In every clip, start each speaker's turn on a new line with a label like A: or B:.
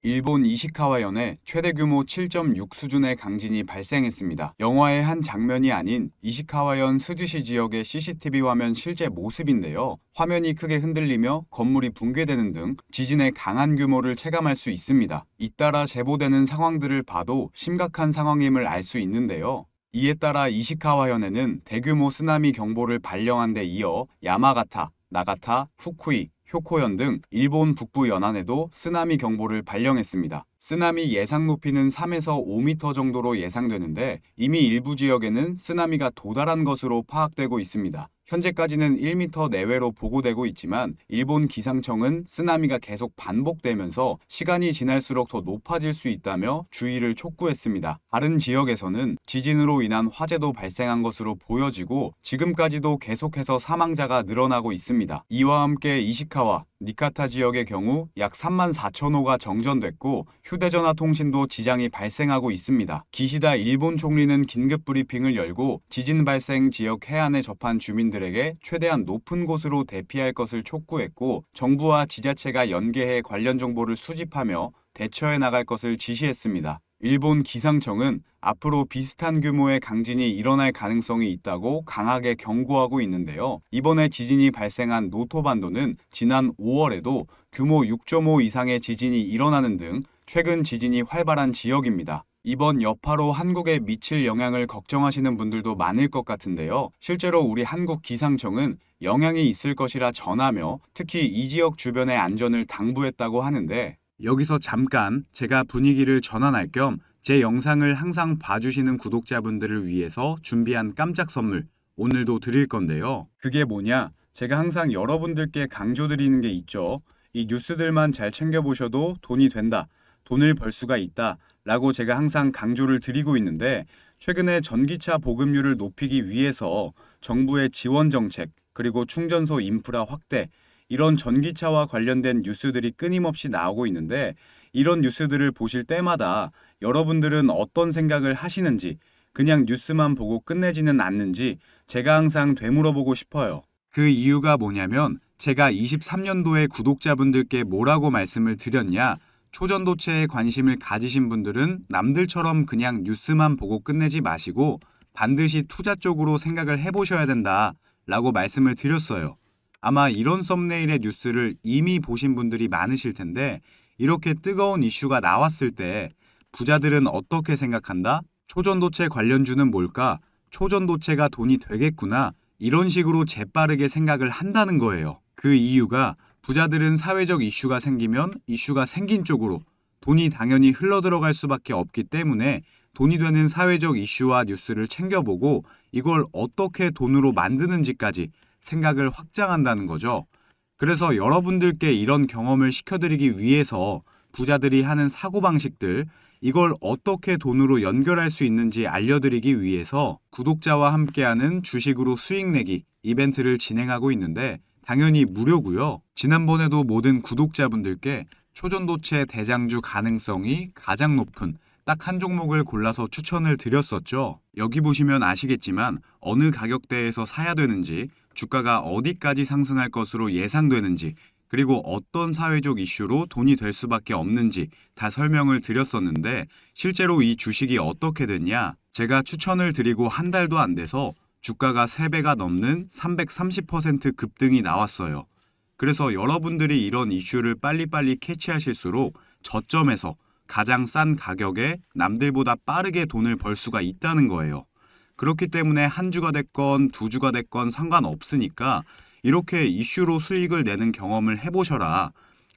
A: 일본 이시카와현에 최대 규모 7.6 수준의 강진이 발생했습니다. 영화의 한 장면이 아닌 이시카와현 스즈시 지역의 CCTV 화면 실제 모습인데요. 화면이 크게 흔들리며 건물이 붕괴되는 등 지진의 강한 규모를 체감할 수 있습니다. 잇따라 제보되는 상황들을 봐도 심각한 상황임을 알 수 있는데요. 이에 따라 이시카와현에는 대규모 쓰나미 경보를 발령한 데 이어 야마가타, 나가타, 후쿠이, 효코현 등 일본 북부 연안에도 쓰나미 경보를 발령했습니다. 쓰나미 예상 높이는 3에서 5m 정도로 예상되는데 이미 일부 지역에는 쓰나미가 도달한 것으로 파악되고 있습니다. 현재까지는 1m 내외로 보고되고 있지만 일본 기상청은 쓰나미가 계속 반복되면서 시간이 지날수록 더 높아질 수 있다며 주의를 촉구했습니다. 다른 지역에서는 지진으로 인한 화재도 발생한 것으로 보여지고 지금까지도 계속해서 사망자가 늘어나고 있습니다. 이와 함께 이시카와, 니카타 지역의 경우 약 34,000호가 정전됐고 휴대전화 통신도 지장이 발생하고 있습니다. 기시다 일본 총리는 긴급 브리핑을 열고 지진 발생 지역 해안에 접한 주민들에게 최대한 높은 곳으로 대피할 것을 촉구했고 정부와 지자체가 연계해 관련 정보를 수집하며 대처해 나갈 것을 지시했습니다. 일본 기상청은 앞으로 비슷한 규모의 강진이 일어날 가능성이 있다고 강하게 경고하고 있는데요. 이번에 지진이 발생한 노토반도는 지난 5월에도 규모 6.5 이상의 지진이 일어나는 등 최근 지진이 활발한 지역입니다. 이번 여파로 한국에 미칠 영향을 걱정하시는 분들도 많을 것 같은데요. 실제로 우리 한국 기상청은 영향이 있을 것이라 전하며 특히 이 지역 주변의 안전을 당부했다고 하는데 여기서 잠깐 제가 분위기를 전환할 겸 제 영상을 항상 봐주시는 구독자분들을 위해서 준비한 깜짝 선물 오늘도 드릴 건데요. 그게 뭐냐? 제가 항상 여러분들께 강조드리는 게 있죠. 이 뉴스들만 잘 챙겨보셔도 돈이 된다, 돈을 벌 수가 있다 라고 제가 항상 강조를 드리고 있는데 최근에 전기차 보급률을 높이기 위해서 정부의 지원 정책 그리고 충전소 인프라 확대 이런 전기차와 관련된 뉴스들이 끊임없이 나오고 있는데 이런 뉴스들을 보실 때마다 여러분들은 어떤 생각을 하시는지 그냥 뉴스만 보고 끝내지는 않는지 제가 항상 되물어보고 싶어요. 그 이유가 뭐냐면 제가 23년도에 구독자분들께 뭐라고 말씀을 드렸냐? 초전도체에 관심을 가지신 분들은 남들처럼 그냥 뉴스만 보고 끝내지 마시고 반드시 투자 쪽으로 생각을 해보셔야 된다 라고 말씀을 드렸어요. 아마 이런 썸네일의 뉴스를 이미 보신 분들이 많으실 텐데 이렇게 뜨거운 이슈가 나왔을 때 부자들은 어떻게 생각한다? 초전도체 관련주는 뭘까? 초전도체가 돈이 되겠구나. 이런 식으로 재빠르게 생각을 한다는 거예요. 그 이유가 부자들은 사회적 이슈가 생기면 이슈가 생긴 쪽으로 돈이 당연히 흘러들어갈 수밖에 없기 때문에 돈이 되는 사회적 이슈와 뉴스를 챙겨보고 이걸 어떻게 돈으로 만드는지까지 생각을 확장한다는 거죠. 그래서 여러분들께 이런 경험을 시켜드리기 위해서 부자들이 하는 사고방식들 이걸 어떻게 돈으로 연결할 수 있는지 알려드리기 위해서 구독자와 함께하는 주식으로 수익 내기 이벤트를 진행하고 있는데 당연히 무료고요. 지난번에도 모든 구독자분들께 초전도체 대장주 가능성이 가장 높은 딱 한 종목을 골라서 추천을 드렸었죠. 여기 보시면 아시겠지만 어느 가격대에서 사야 되는지 주가가 어디까지 상승할 것으로 예상되는지 그리고 어떤 사회적 이슈로 돈이 될 수밖에 없는지 다 설명을 드렸었는데 실제로 이 주식이 어떻게 됐냐? 제가 추천을 드리고 한 달도 안 돼서 주가가 3배가 넘는 330% 급등이 나왔어요. 그래서 여러분들이 이런 이슈를 빨리빨리 캐치하실수록 저점에서 가장 싼 가격에 남들보다 빠르게 돈을 벌 수가 있다는 거예요. 그렇기 때문에 한 주가 됐건 두 주가 됐건 상관없으니까 이렇게 이슈로 수익을 내는 경험을 해보셔라.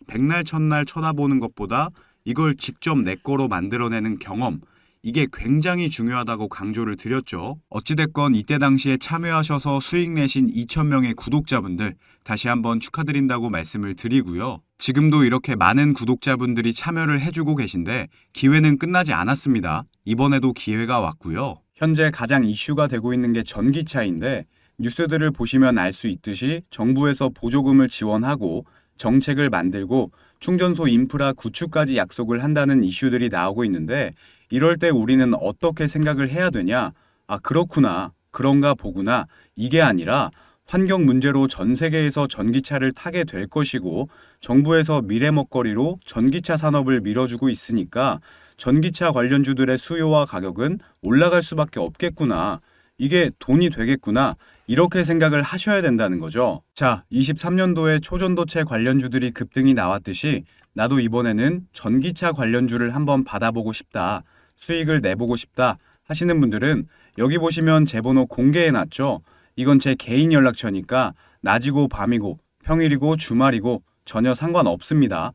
A: 백날 첫날 쳐다보는 것보다 이걸 직접 내 거로 만들어내는 경험 이게 굉장히 중요하다고 강조를 드렸죠. 어찌됐건 이때 당시에 참여하셔서 수익 내신 2,000명의 구독자분들 다시 한번 축하드린다고 말씀을 드리고요. 지금도 이렇게 많은 구독자분들이 참여를 해주고 계신데 기회는 끝나지 않았습니다. 이번에도 기회가 왔고요. 현재 가장 이슈가 되고 있는 게 전기차인데 뉴스들을 보시면 알 수 있듯이 정부에서 보조금을 지원하고 정책을 만들고 충전소 인프라 구축까지 약속을 한다는 이슈들이 나오고 있는데 이럴 때 우리는 어떻게 생각을 해야 되냐? 아, 그렇구나. 그런가 보구나. 이게 아니라 환경 문제로 전 세계에서 전기차를 타게 될 것이고 정부에서 미래 먹거리로 전기차 산업을 밀어주고 있으니까 전기차 관련주들의 수요와 가격은 올라갈 수밖에 없겠구나. 이게 돈이 되겠구나. 이렇게 생각을 하셔야 된다는 거죠. 자, 23년도에 초전도체 관련주들이 급등이 나왔듯이 나도 이번에는 전기차 관련주를 한번 받아보고 싶다. 수익을 내보고 싶다 하시는 분들은 여기 보시면 제 번호 공개해놨죠. 이건 제 개인 연락처니까 낮이고 밤이고 평일이고 주말이고 전혀 상관없습니다.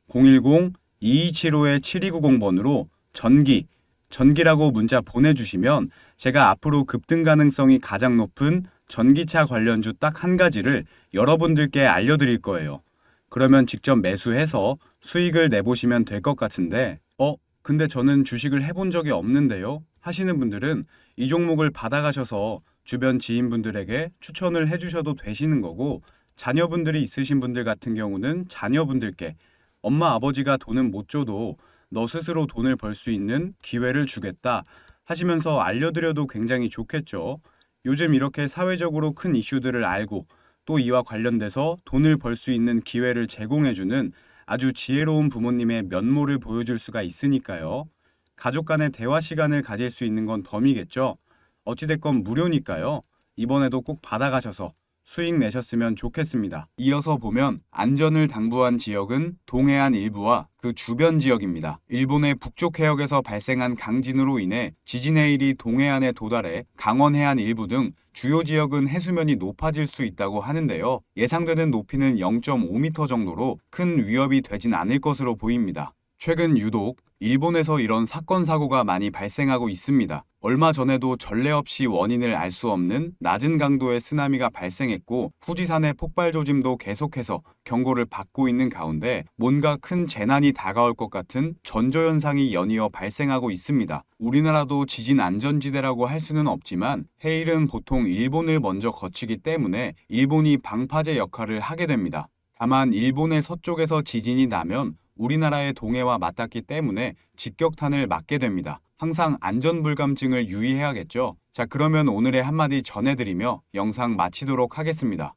A: 010-2275-7290번으로 전기라고 문자 보내주시면 제가 앞으로 급등 가능성이 가장 높은 전기차 관련주 딱 한 가지를 여러분들께 알려드릴 거예요. 그러면 직접 매수해서 수익을 내보시면 될 것 같은데 근데 저는 주식을 해본 적이 없는데요 하시는 분들은 이 종목을 받아가셔서 주변 지인분들에게 추천을 해주셔도 되시는 거고, 자녀분들이 있으신 분들 같은 경우는 자녀분들께 엄마 아버지가 돈은 못 줘도 너 스스로 돈을 벌 수 있는 기회를 주겠다 하시면서 알려드려도 굉장히 좋겠죠. 요즘 이렇게 사회적으로 큰 이슈들을 알고 또 이와 관련돼서 돈을 벌 수 있는 기회를 제공해주는 아주 지혜로운 부모님의 면모를 보여줄 수가 있으니까요. 가족 간의 대화 시간을 가질 수 있는 건 덤이겠죠. 어찌됐건 무료니까요. 이번에도 꼭 받아가셔서 수익 내셨으면 좋겠습니다. 이어서 보면 안전을 당부한 지역은 동해안 일부와 그 주변 지역입니다. 일본의 북쪽 해역에서 발생한 강진으로 인해 지진 해일이 동해안에 도달해 강원 해안 일부 등 주요 지역은 해수면이 높아질 수 있다고 하는데요. 예상되는 높이는 0.5m 정도로 큰 위협이 되진 않을 것으로 보입니다. 최근 유독 일본에서 이런 사건 사고가 많이 발생하고 있습니다. 얼마 전에도 전례 없이 원인을 알 수 없는 낮은 강도의 쓰나미가 발생했고 후지산의 폭발 조짐도 계속해서 경고를 받고 있는 가운데 뭔가 큰 재난이 다가올 것 같은 전조현상이 연이어 발생하고 있습니다. 우리나라도 지진 안전지대라고 할 수는 없지만 해일은 보통 일본을 먼저 거치기 때문에 일본이 방파제 역할을 하게 됩니다. 다만 일본의 서쪽에서 지진이 나면 우리나라의 동해와 맞닿기 때문에 직격탄을 맞게 됩니다. 항상 안전불감증을 유의해야겠죠. 자, 그러면 오늘의 한마디 전해드리며 영상 마치도록 하겠습니다.